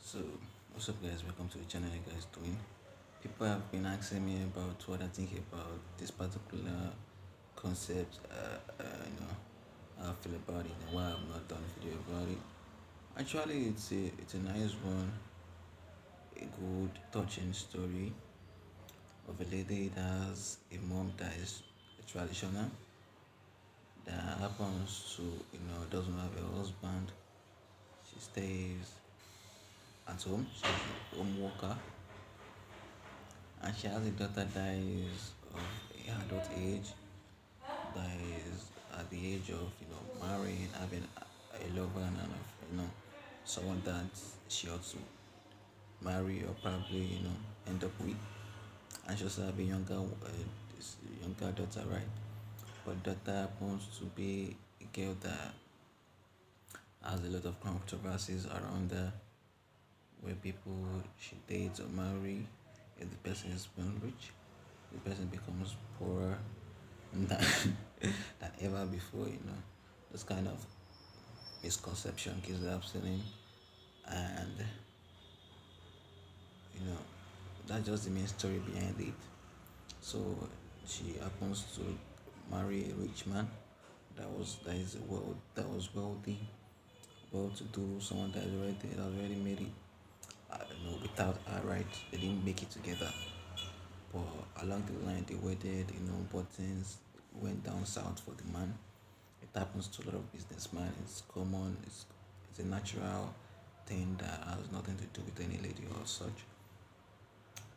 So, what's up, guys? Welcome to the channel. How you guys doing? People have been asking me about what I think about this particular concept. How I feel about it and why I've not done a video about it. Actually, it's a nice one, a good, touching story of a lady that has a mom that is traditional, that happens to doesn't have a husband. She stays at home. She's a home worker and she has a daughter that is of a adult age, that is at the age of marrying, having a lover and someone that she ought to marry or probably end up with. And she also have a this younger daughter, right? But daughter happens to be a girl that has a lot of controversies around her, where people she dates or marry, if the person is born rich, the person becomes poorer than, than ever before. This kind of misconception keeps happening, and you know that's just the main story behind it. So she happens to marry a rich man that was wealthy, well to do, someone that already made it. Without her, right? They didn't make it together. But along the line, they waited. But things went down south for the man. It happens to a lot of businessmen. It's common. It's a natural thing that has nothing to do with any lady or such.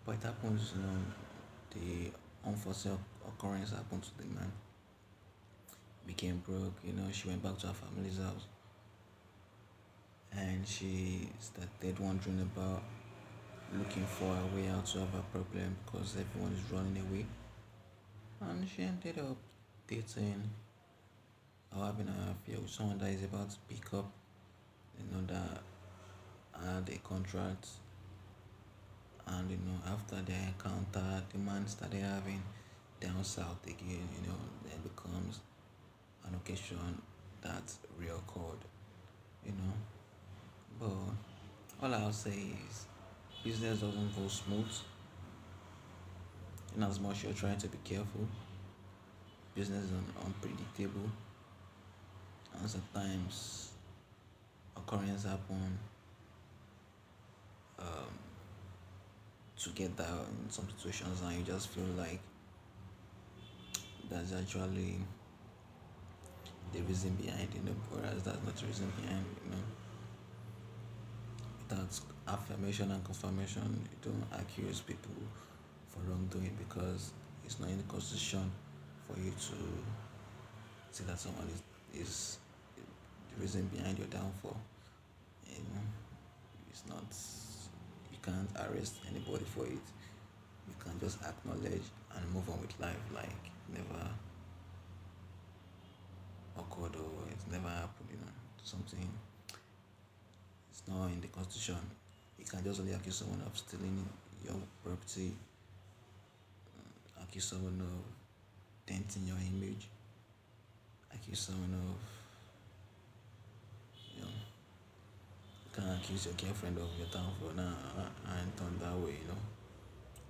But it happens. The unforeseen occurrence happened to the man. Became broke. She went back to her family's house, and she started wondering about looking for a way out to have a problem because everyone is running away. And she ended up dating or having an affair with someone that is about to pick up, that had a contract. And after the encounter, the man started having down south again. Then becomes an occasion that reoccurred. You know, but all I'll say is business doesn't go smooth. In as much you're trying to be careful, business is unpredictable, and sometimes occurrences happen um, together in some situations, and you just feel like that's actually the reason behind whereas that's not the reason behind. Without affirmation and confirmation, you don't accuse people for wrongdoing because it's not in the constitution for you to say that someone is the reason behind your downfall. You know, it's not, you can't arrest anybody for it. You can just acknowledge and move on with life like never occurred or it's never happened. Something, it's not in the constitution. You can just only accuse someone of stealing your property, accuse someone of denting your image, accuse someone of, you know, you can't accuse your girlfriend of your downfall. Nah, I ain't done that way.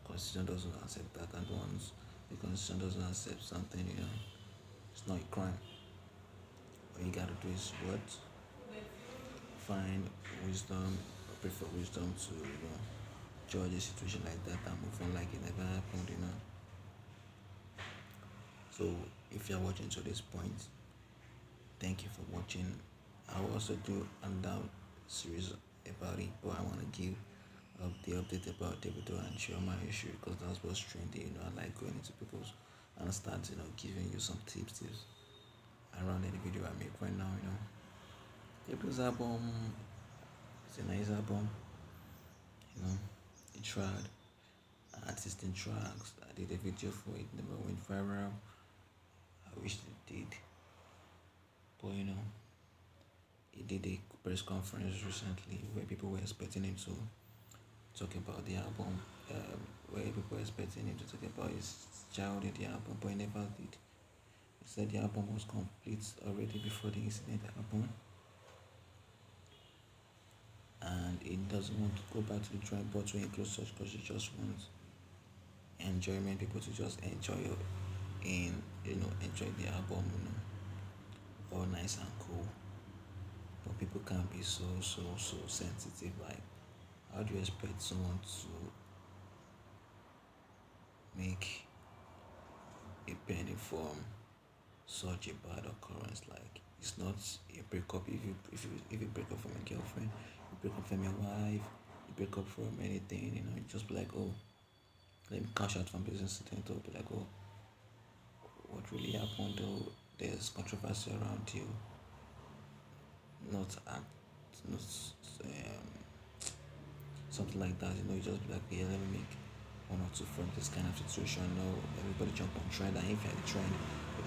Constitution doesn't accept that, and once the constitution doesn't accept something, it's not a crime. All you gotta do is what? Find wisdom, or pray for wisdom to, judge a situation like that and move on like it never happened. So if you're watching to this point, thank you for watching. I will also do another series about it, but I wanna give the update about Davido and Chioma issue because that's what's trendy. I like going into people's and start, giving you some tips around any video I make right now. Davido's album is a nice album. It tried artistic tracks. I did a video for it, never went viral. I wish it did, but he did a press conference recently where people were expecting him to talk about the album, where people were expecting him to talk about his child in the album, but he never did. He said the album was complete already before the incident happened. and he doesn't want to go back to the drawing board to include such because he just wants enjoyment, people to just enjoy the album, all nice and cool. But people can be so sensitive. Like, how do you expect someone to make a penny from such a bad occurrence? Like, it's not a breakup. If you break up from a girlfriend, you break up from your wife, you break up from anything, you just be like, oh, let me cash out from this incident, or be like, oh, what really happened, or there's controversy around you, not act, not something like that. You just be like, yeah, let me make one or two from this kind of situation. No, everybody jump on trend, and if you're the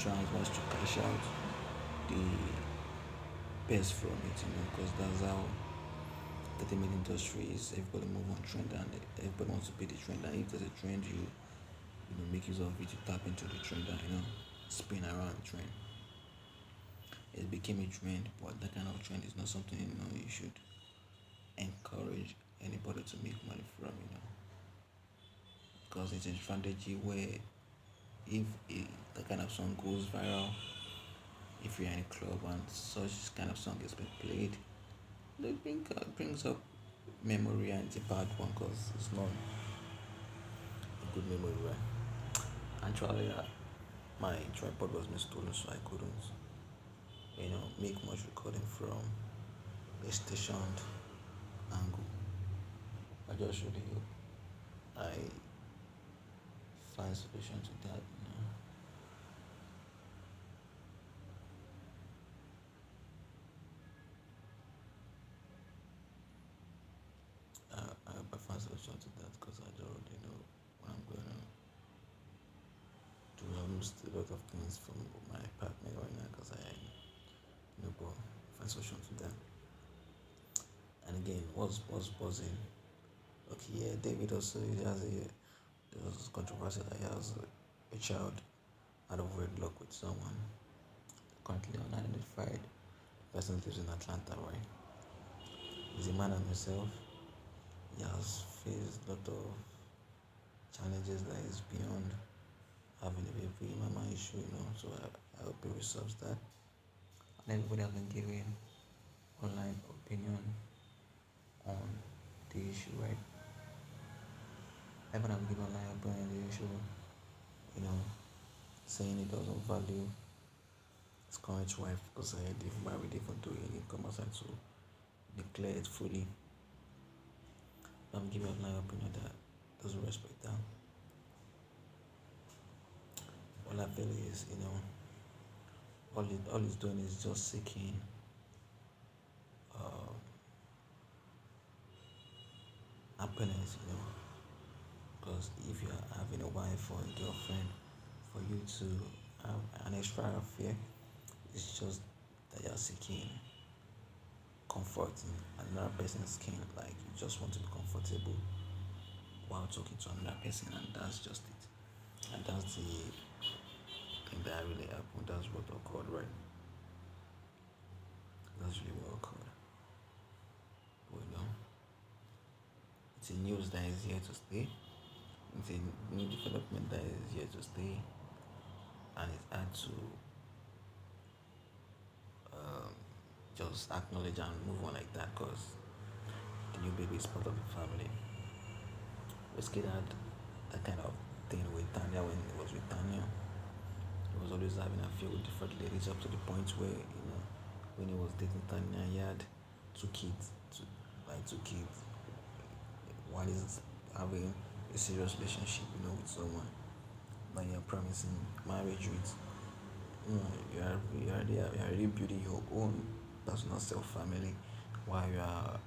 trend wants to cash out the best from it, because that's how the entertainment industry is. Everybody move on trend, and everybody wants to be the trend. And if there's a trend, you make use of it, you tap into the trend, and spin around the trend. It became a trend, but that kind of trend is not something you should encourage anybody to make money from, because it's a strategy where if that kind of song goes viral, if you're in a club and such kind of song is being played, it brings up memory, and it's a bad one because it's not a good memory, right? Actually, my tripod was stolen, so I couldn't, make much recording from a stationed angle. I just really hope I find solution to that. I hope I find solution to that because I don't already know what I'm going to do. Almost a lot of things from my apartment right now because I but find solution to that. And again, what's buzzing? Okay, yeah, David also he has there was controversy that he has a child out of wedlock with someone currently unidentified. The person lives in Atlanta, right? He's a man and himself. He has faced a lot of challenges that is beyond having a baby mama issue, so I hope he resolves that. And everybody has been giving online opinion on the issue, right? Everyone has given online opinion on the issue, you know, saying he doesn't value his current wife because I did married even though he didn't come outside to declare it fully. I'm giving online opinion that doesn't respect that. All I feel is, all he's doing is just seeking uh, happiness, because if you are having a wife or a girlfriend, for you to have an extra affair, it's just that you're seeking comfort in another person's skin. Like, you just want to be comfortable while talking to another person, and that's just it. And that's the thing that really happened. That's what occurred, right? That's really what occurred. But it's a news that is here to stay. It's a new development that is here to stay, and it's hard to um, just acknowledge and move on like that because the new baby is part of the family. Whiskey had that kind of thing with Tanya when he was with Tanya. He was always having a affair with different ladies up to the point where, when he was dating Tanya, he had two kids. One is having a serious relationship, with someone that you're promising marriage with. You're already building your own personal self family while you are,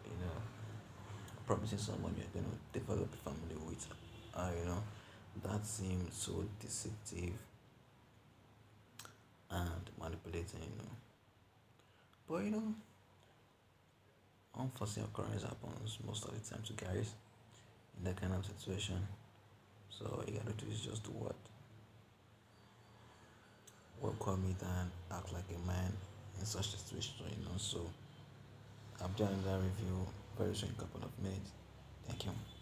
promising someone you're going to develop a family with. That seems so deceptive and manipulating, But unforeseen occurrence happens most of the time to guys in that kind of situation. So all you gotta do is just do welcome it and act like a man in such a situation, So I've done that review very soon in a couple of minutes. Thank you.